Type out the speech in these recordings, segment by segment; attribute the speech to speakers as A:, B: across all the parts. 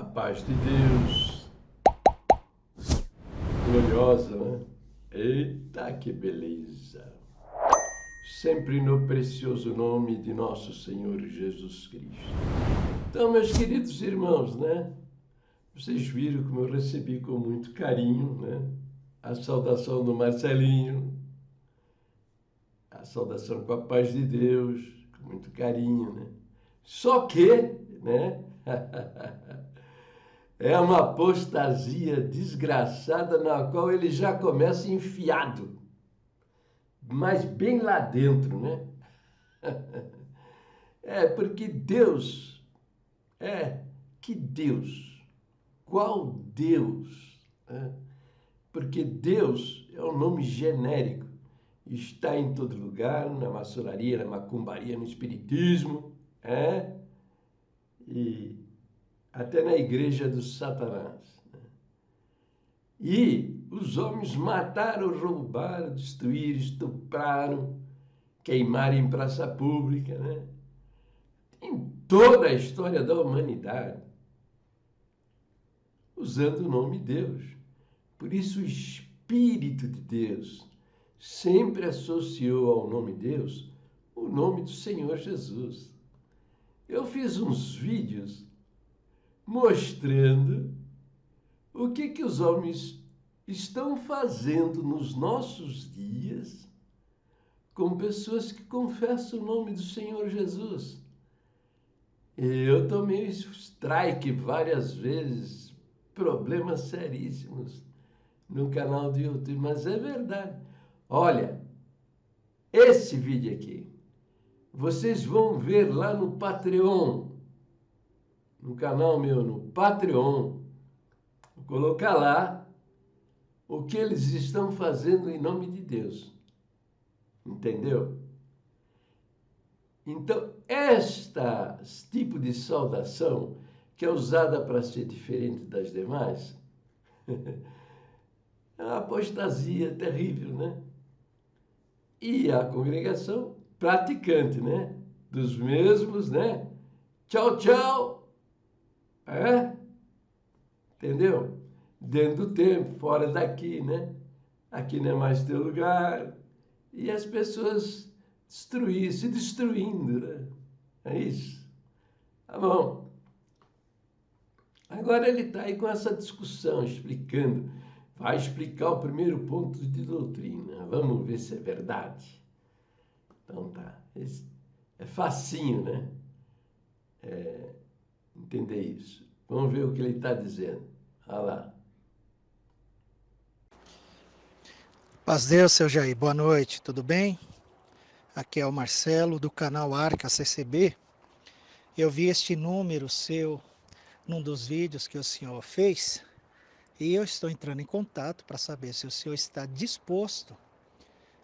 A: paz de Deus, gloriosa, né? Eita, que beleza! Sempre no precioso nome de nosso Senhor Jesus Cristo. Então, meus queridos irmãos, né? Vocês viram como eu recebi com muito carinho, né? A saudação do Marcelinho, a saudação com a paz de Deus, com muito carinho, né? Só que, né? É uma apostasia desgraçada na qual ele já começa enfiado, mas bem lá dentro, né? Porque Deus, que Deus, qual Deus? Né? Porque Deus é um nome genérico, está em todo lugar, na maçonaria, na macumbaria, no espiritismo, e até na igreja do Satanás. E os homens mataram, roubaram, destruíram, estupraram, queimaram em praça pública, né? Em toda a história da humanidade, usando o nome Deus. Por isso o Espírito de Deus sempre associou ao nome Deus o nome do Senhor Jesus. Eu fiz uns vídeos mostrando o que os homens estão fazendo nos nossos dias com pessoas que confessam o nome do Senhor Jesus. Eu tomei strike várias vezes, problemas seríssimos no canal do YouTube, mas é verdade. Olha, esse vídeo aqui, vocês vão ver lá no Patreon, no canal meu, no Patreon. Vou colocar lá o que eles estão fazendo em nome de Deus. Entendeu? Então, este tipo de saudação, que é usada para ser diferente das demais, é uma apostasia terrível, né? E a congregação praticante, né? Dos mesmos, né? Tchau, tchau. Entendeu? Dentro do tempo, fora daqui, né? Aqui não é mais teu lugar. E as pessoas se destruindo, né? É isso. Tá bom. Agora ele está aí com essa discussão, explicando. Vai explicar o primeiro ponto de doutrina. Vamos ver se é verdade. Então tá. É facinho, né? Entender isso. Vamos ver o que ele está dizendo. Olha lá.
B: Paz Deus, seu Jair. Boa noite, tudo bem? Aqui é o Marcelo, do canal Arca CCB. Eu vi este número seu num dos vídeos que o senhor fez e eu estou entrando em contato para saber se o senhor está disposto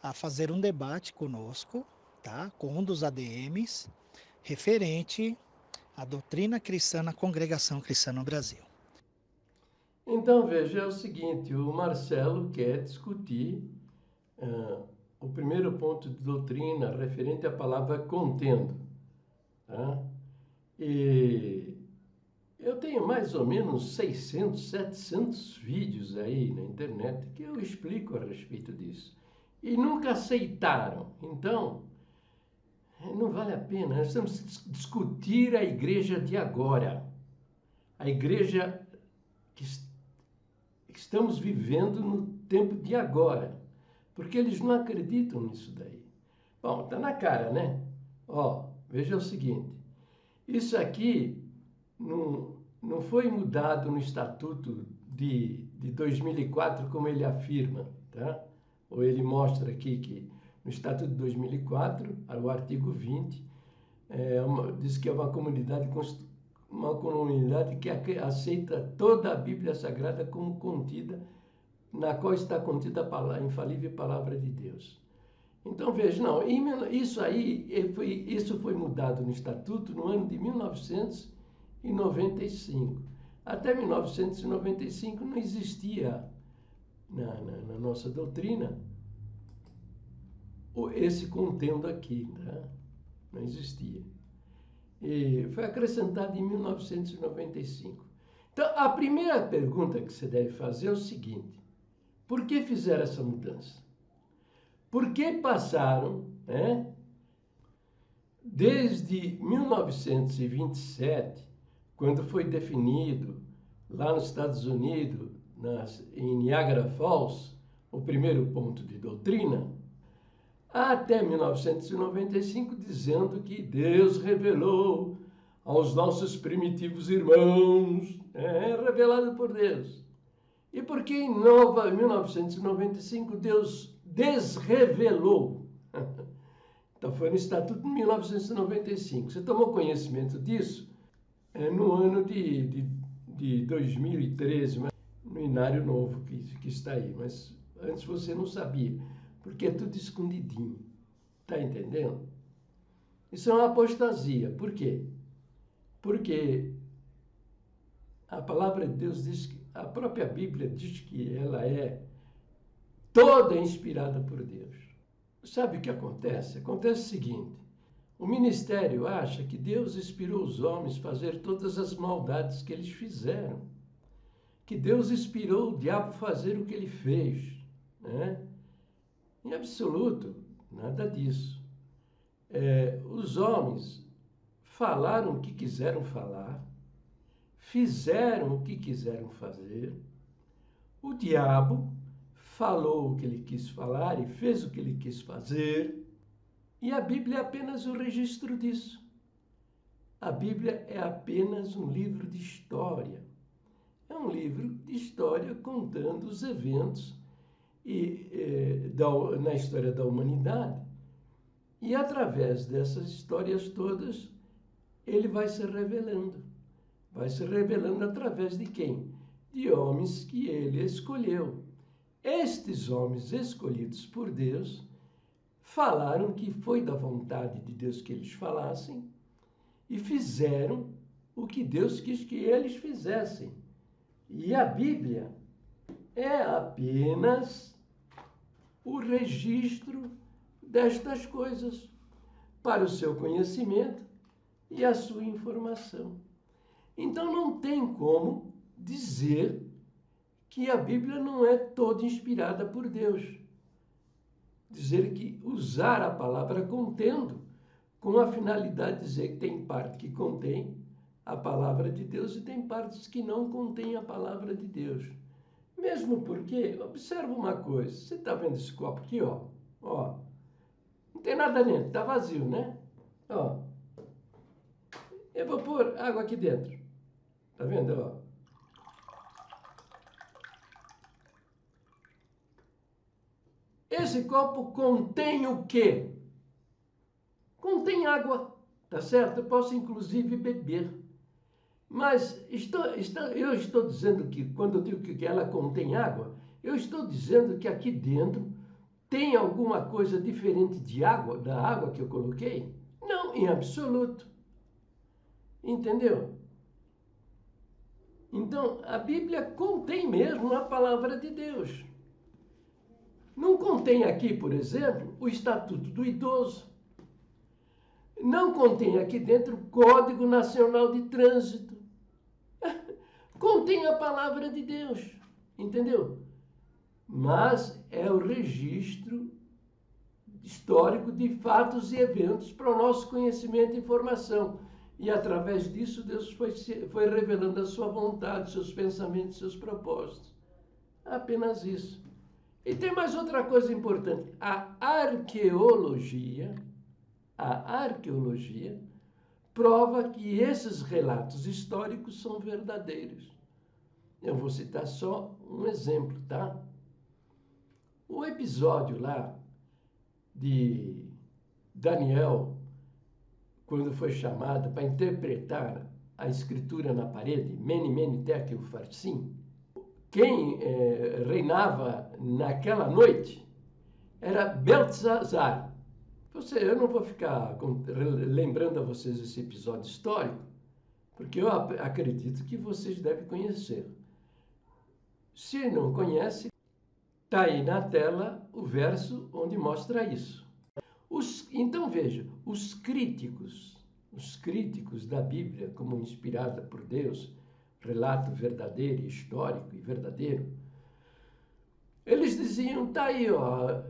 B: a fazer um debate conosco, tá? Com um dos ADMs, referente à doutrina cristã na congregação cristã no Brasil.
A: Então, veja, é o seguinte, o Marcelo quer discutir o primeiro ponto de doutrina referente à palavra contendo. Tá? E eu tenho mais ou menos 600, 700 vídeos aí na internet que eu explico a respeito disso. E nunca aceitaram. Então, não vale a pena. Nós temos que discutir a igreja de agora. A igreja que estamos vivendo no tempo de agora. Porque eles não acreditam nisso daí. Bom, tá na cara, né? Ó, veja o seguinte. Isso aqui não foi mudado no Estatuto de 2004, como ele afirma, tá? Ou ele mostra aqui que no Estatuto de 2004, o artigo 20, diz que é uma comunidade que aceita toda a Bíblia Sagrada como contida, na qual está contida a infalível palavra de Deus. Então, veja, isso foi mudado no Estatuto no ano de 1995. Até 1995 não existia na nossa doutrina esse contendo aqui, né? Não existia. E foi acrescentado em 1995. Então, a primeira pergunta que você deve fazer é o seguinte: por que fizeram essa mudança? Por que passaram, né, desde 1927, quando foi definido lá nos Estados Unidos, em Niagara Falls, o primeiro ponto de doutrina, até 1995, dizendo que Deus revelou aos nossos primitivos irmãos, revelado por Deus. E porque em 1995 Deus desrevelou. Então foi no Estatuto de 1995. Você tomou conhecimento disso no ano de 2013, no Inário Novo que está aí. Mas antes você não sabia, porque é tudo escondidinho. Está entendendo? Isso é uma apostasia. Por quê? Porque a palavra de Deus diz que a própria Bíblia diz que ela é toda inspirada por Deus. Sabe o que acontece? Acontece o seguinte: o ministério acha que Deus inspirou os homens a fazer todas as maldades que eles fizeram. Que Deus inspirou o diabo a fazer o que ele fez. Né? Em absoluto, nada disso. Os homens falaram o que quiseram falar, fizeram o que quiseram fazer, o diabo falou o que ele quis falar e fez o que ele quis fazer, e a Bíblia é apenas o registro disso. A Bíblia é apenas um livro de história. É um livro de história contando os eventos na história da humanidade. E através dessas histórias todas, ele vai se revelando. Vai se revelando através de quem? De homens que ele escolheu. Estes homens escolhidos por Deus falaram que foi da vontade de Deus que eles falassem e fizeram o que Deus quis que eles fizessem. E a Bíblia é apenas o registro destas coisas para o seu conhecimento e a sua informação. Então não tem como dizer que a Bíblia não é toda inspirada por Deus. Dizer que usar a palavra contendo com a finalidade de dizer que tem parte que contém a palavra de Deus e tem partes que não contém a palavra de Deus. Mesmo porque, observa uma coisa, você está vendo esse copo aqui, ó? Não tem nada dentro, está vazio, né? Ó, eu vou pôr água aqui dentro, tá vendo, ó? Esse copo contém o quê? Contém água, tá certo? Eu posso inclusive beber. Mas eu estou dizendo que, quando eu digo que ela contém água, eu estou dizendo que aqui dentro tem alguma coisa diferente de água, da água que eu coloquei? Não, em absoluto. Entendeu? Então, a Bíblia contém mesmo a palavra de Deus. Não contém aqui, por exemplo, o Estatuto do Idoso. Não contém aqui dentro o Código Nacional de Trânsito. Contém a palavra de Deus, entendeu? Mas é o registro histórico de fatos e eventos para o nosso conhecimento e informação. E através disso Deus foi revelando a sua vontade, seus pensamentos, seus propósitos. Apenas isso. E tem mais outra coisa importante. A arqueologia prova que esses relatos históricos são verdadeiros. Eu vou citar só um exemplo, tá? O episódio lá de Daniel, quando foi chamado para interpretar a escritura na parede, Mene, Mene, Tekel, Upharsin, quem reinava naquela noite era Beltesazar. Eu não vou ficar lembrando a vocês esse episódio histórico, porque eu acredito que vocês devem conhecer. Se não conhece, está aí na tela o verso onde mostra isso. Então veja, os críticos da Bíblia, como inspirada por Deus, relato verdadeiro, histórico e verdadeiro, eles diziam, tá aí, ó,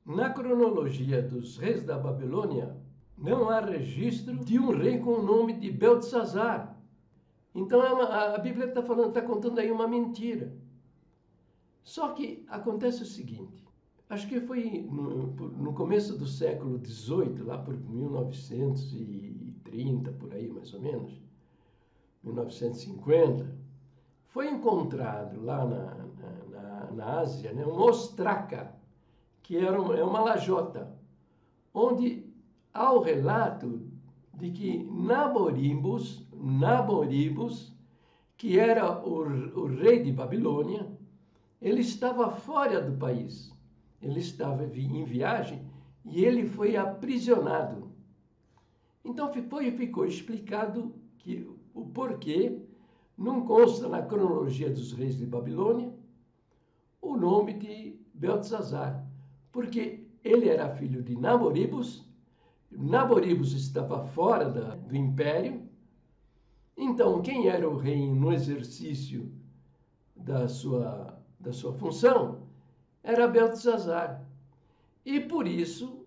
A: na cronologia dos reis da Babilônia, não há registro de um rei com o nome de Beltesazar. Então a Bíblia está contando aí uma mentira. Só que acontece o seguinte, acho que foi no começo do século XVIII, lá por 1930, por aí mais ou menos, 1950, foi encontrado lá na Ásia, né, uma ostraca, que é uma lajota, onde há o relato de que Naborimbus, que era o rei de Babilônia, ele estava fora do país. Ele estava em viagem e ele foi aprisionado. Então ficou explicado que o porquê não consta na cronologia dos reis de Babilônia o nome de Beltesazar, porque ele era filho de Naboribus. Naboribus estava fora do império. Então, quem era o rei no exercício da sua função era Beltesazar. E por isso,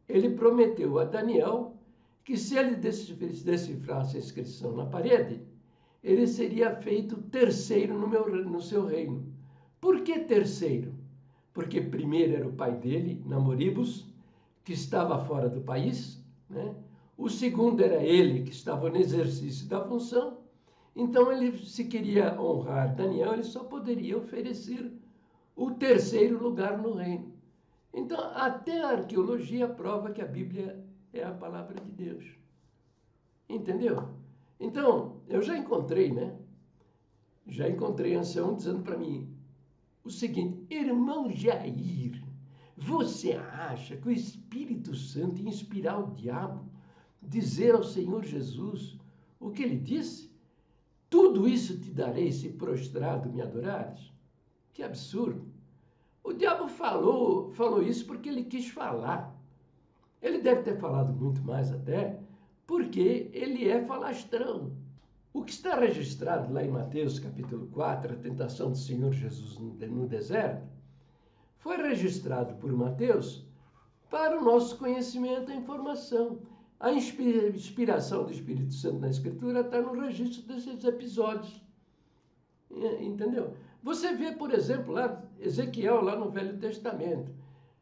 A: ele prometeu a Daniel que se ele decifrasse a inscrição na parede, ele seria feito terceiro no seu reino. Por que terceiro? Porque primeiro era o pai dele, Namoribus, que estava fora do país, né? O segundo era ele, que estava no exercício da função. Então, ele, se queria honrar Daniel, ele só poderia oferecer o terceiro lugar no reino. Então, até a arqueologia prova que a Bíblia é a palavra de Deus. Entendeu? Então, eu já encontrei, né? Já encontrei ancião dizendo para mim o seguinte: irmão Jair, você acha que o Espírito Santo ia inspirar o diabo dizer ao Senhor Jesus o que ele disse? Tudo isso te darei se prostrado me adorares? Que absurdo! O diabo falou isso porque ele quis falar. Ele deve ter falado muito mais até, porque ele é falastrão. O que está registrado lá em Mateus capítulo 4, a tentação do Senhor Jesus no deserto, foi registrado por Mateus para o nosso conhecimento e informação. A inspiração do Espírito Santo na Escritura está no registro desses episódios. Entendeu? Você vê, por exemplo, lá Ezequiel, lá no Velho Testamento.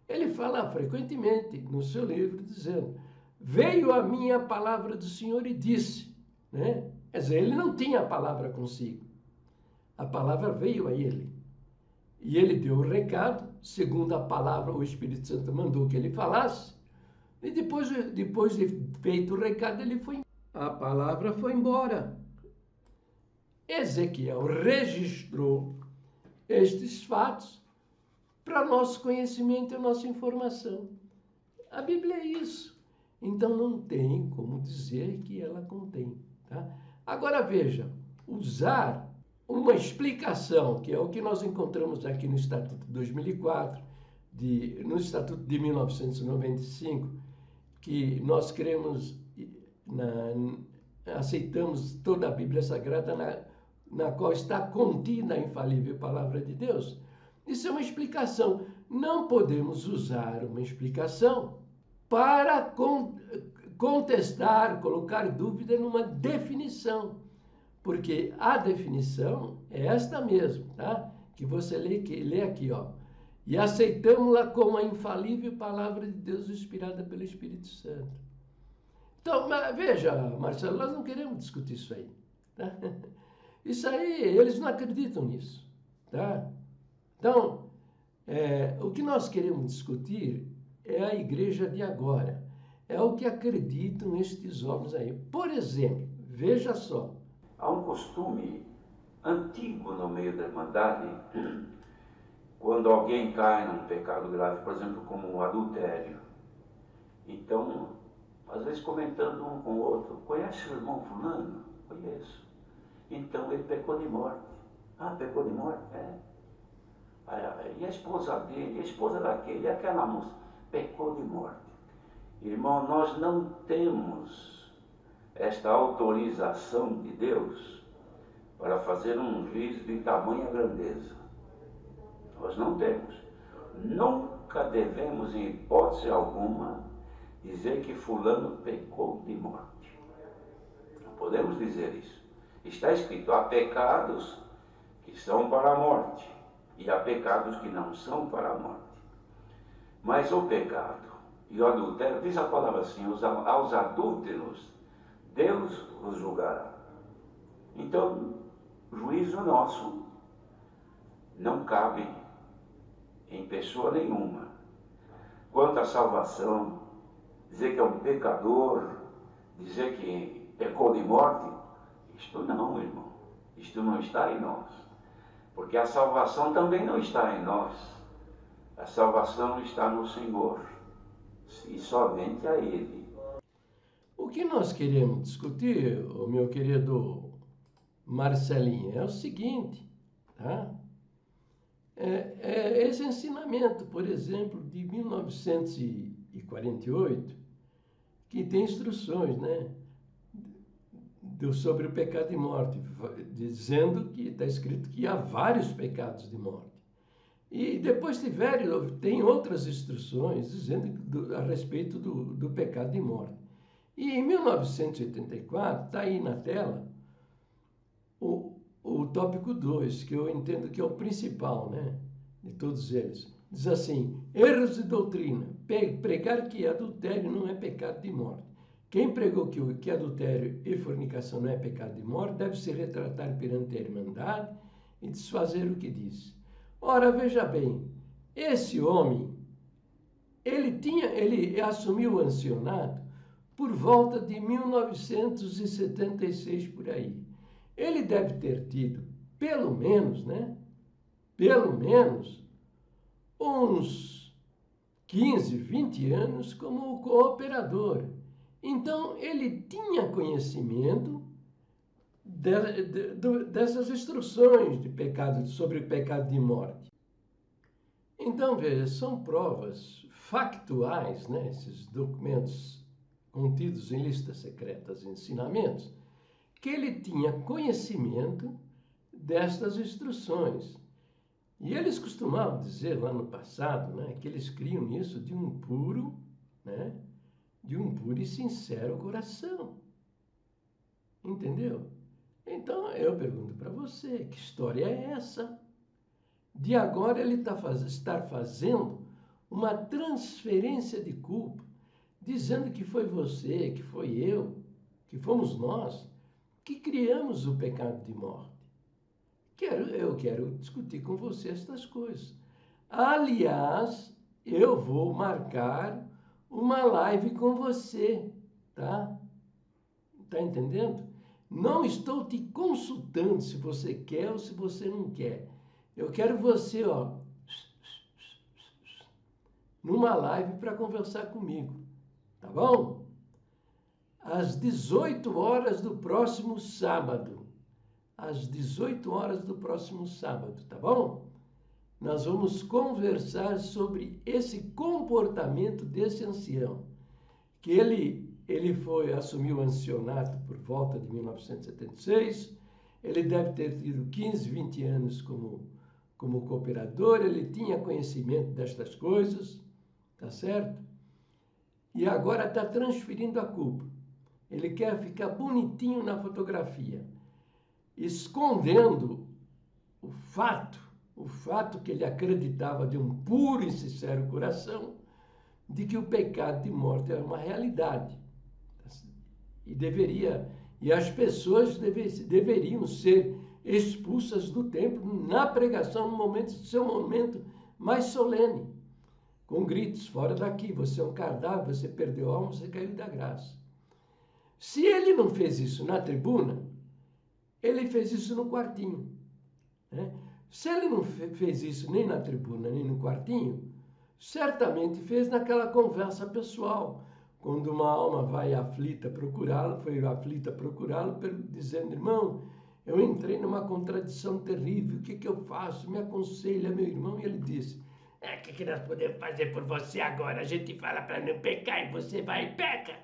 A: Ele fala frequentemente no seu livro, dizendo: veio a minha palavra do Senhor e disse, né? Quer dizer, ele não tinha a palavra consigo. A palavra veio a ele. E ele deu o recado, segundo a palavra, o Espírito Santo mandou que ele falasse. E depois de feito o recado, ele foi. A palavra foi embora. Ezequiel registrou estes fatos para nosso conhecimento e nossa informação. A Bíblia é isso. Então não tem como dizer que ela contém. Tá? Agora veja, usar uma explicação, que é o que nós encontramos aqui no Estatuto de 2004, no Estatuto de 1995, que nós cremos, aceitamos toda a Bíblia Sagrada na qual está contida a infalível palavra de Deus. Isso é uma explicação. Não podemos usar uma explicação para contestar, colocar dúvida numa definição. Porque a definição é esta mesmo, tá? Que você lê aqui, ó. E aceitamos-la como a infalível palavra de Deus inspirada pelo Espírito Santo. Então, veja, Marcelo, nós não queremos discutir isso aí. Tá? Isso aí, eles não acreditam nisso. Tá? Então, o que nós queremos discutir é a igreja de agora. É o que acreditam estes homens aí. Por exemplo, veja só.
C: Há um costume antigo no meio da Irmandade, quando alguém cai num pecado grave, por exemplo, como o adultério. Então, às vezes comentando um com o outro: conhece o irmão fulano? Conheço. Então ele pecou de morte. Ah, pecou de morte? É. E a esposa dele, e a esposa daquele, e aquela moça? Pecou de morte. Irmão, nós não temos esta autorização de Deus para fazer um juízo de tamanha grandeza. Nós não temos. Nunca devemos, em hipótese alguma, dizer que fulano pecou de morte. Não podemos dizer isso. Está escrito, há pecados que são para a morte e há pecados que não são para a morte. Mas o pecado e o adultério, diz a palavra assim, aos adúlteros, Deus os julgará. Então, juízo nosso não cabe em pessoa nenhuma. Quanto à salvação, dizer que é um pecador, dizer que pecou de morte, isto não, irmão. Isto não está em nós. Porque a salvação também não está em nós. A salvação está no Senhor. E somente a Ele.
A: O que nós queremos discutir, meu querido Marcelinho, é o seguinte, tá? Esse ensinamento, por exemplo, de 1948, que tem instruções, né, sobre o pecado de morte, dizendo que está escrito que há vários pecados de morte. E depois tem outras instruções dizendo a respeito do pecado de morte. E em 1984, está aí na tela, o tópico 2, que eu entendo que é o principal, né, de todos eles. Diz assim, erros de doutrina, pregar que adultério não é pecado de morte. Quem pregou que adultério e fornicação não é pecado de morte deve se retratar perante a Irmandade e desfazer o que diz. Ora, veja bem, esse homem, ele assumiu o ancianato por volta de 1976, por aí. Ele deve ter tido, pelo menos, uns 15, 20 anos como cooperador. Então, ele tinha conhecimento dessas instruções sobre o pecado de morte. Então, veja, são provas factuais, né, esses documentos contidos em listas secretas e ensinamentos, que ele tinha conhecimento destas instruções. E eles costumavam dizer lá no passado, né, que eles criam isso de um puro e sincero coração. Entendeu? Então, eu pergunto para você, que história é essa? De agora ele estar fazendo uma transferência de culpa, dizendo que foi você, que foi eu, que fomos nós, que criamos o pecado de morte. Eu quero discutir com você estas coisas. Aliás, eu vou marcar uma live com você, tá? Tá entendendo? Não estou te consultando se você quer ou se você não quer. Eu quero você, numa live para conversar comigo, tá bom? Às 18 horas do próximo sábado. Às 18 horas do próximo sábado, tá bom? Nós vamos conversar sobre esse comportamento desse ancião, que ele assumiu o ancianato por volta de 1976, ele deve ter tido 15, 20 anos como cooperador, ele tinha conhecimento destas coisas, tá certo? E agora está transferindo a culpa. Ele quer ficar bonitinho na fotografia, escondendo o fato que ele acreditava de um puro e sincero coração, de que o pecado de morte era uma realidade. E as pessoas deveriam ser expulsas do templo na pregação, no seu momento mais solene, com gritos, fora daqui, você é um cadáver, você perdeu a alma, você caiu da graça. Se ele não fez isso na tribuna, ele fez isso no quartinho, né? Se ele não fez isso nem na tribuna, nem no quartinho, certamente fez naquela conversa pessoal, quando uma alma foi aflita procurá-lo, dizendo, irmão, eu entrei numa contradição terrível, o que eu faço? Me aconselha, meu irmão. E ele disse, o que nós podemos fazer por você agora? A gente fala para não pecar e você vai e peca.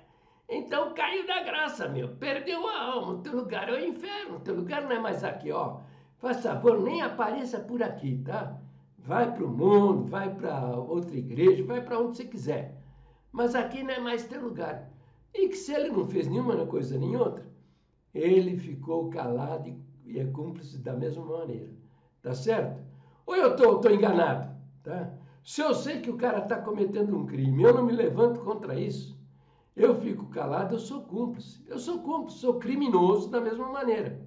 A: Então caiu da graça, meu. Perdeu a alma. O teu lugar é o inferno. O teu lugar não é mais aqui, ó. Faz favor, nem apareça por aqui, tá? Vai para o mundo, vai para outra igreja, vai para onde você quiser. Mas aqui não é mais teu lugar. E que se ele não fez nenhuma coisa nem outra, ele ficou calado e é cúmplice da mesma maneira. Tá certo? Ou eu tô enganado, tá? Se eu sei que o cara está cometendo um crime, eu não me levanto contra isso, eu fico calado, eu sou cúmplice. Eu sou cúmplice, sou criminoso da mesma maneira.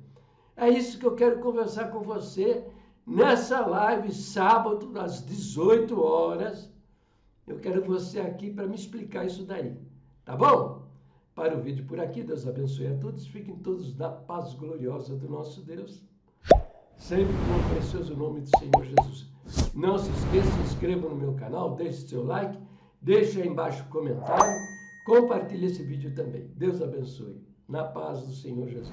A: É isso que eu quero conversar com você nessa live, sábado, às 18 horas. Eu quero você aqui para me explicar isso daí. Tá bom? Para o vídeo por aqui, Deus abençoe a todos. Fiquem todos na paz gloriosa do nosso Deus. Sempre com o precioso nome do Senhor Jesus. Não se esqueça, se inscreva no meu canal, deixe seu like, deixe aí embaixo o comentário, compartilhe esse vídeo também. Deus abençoe. Na paz do Senhor Jesus.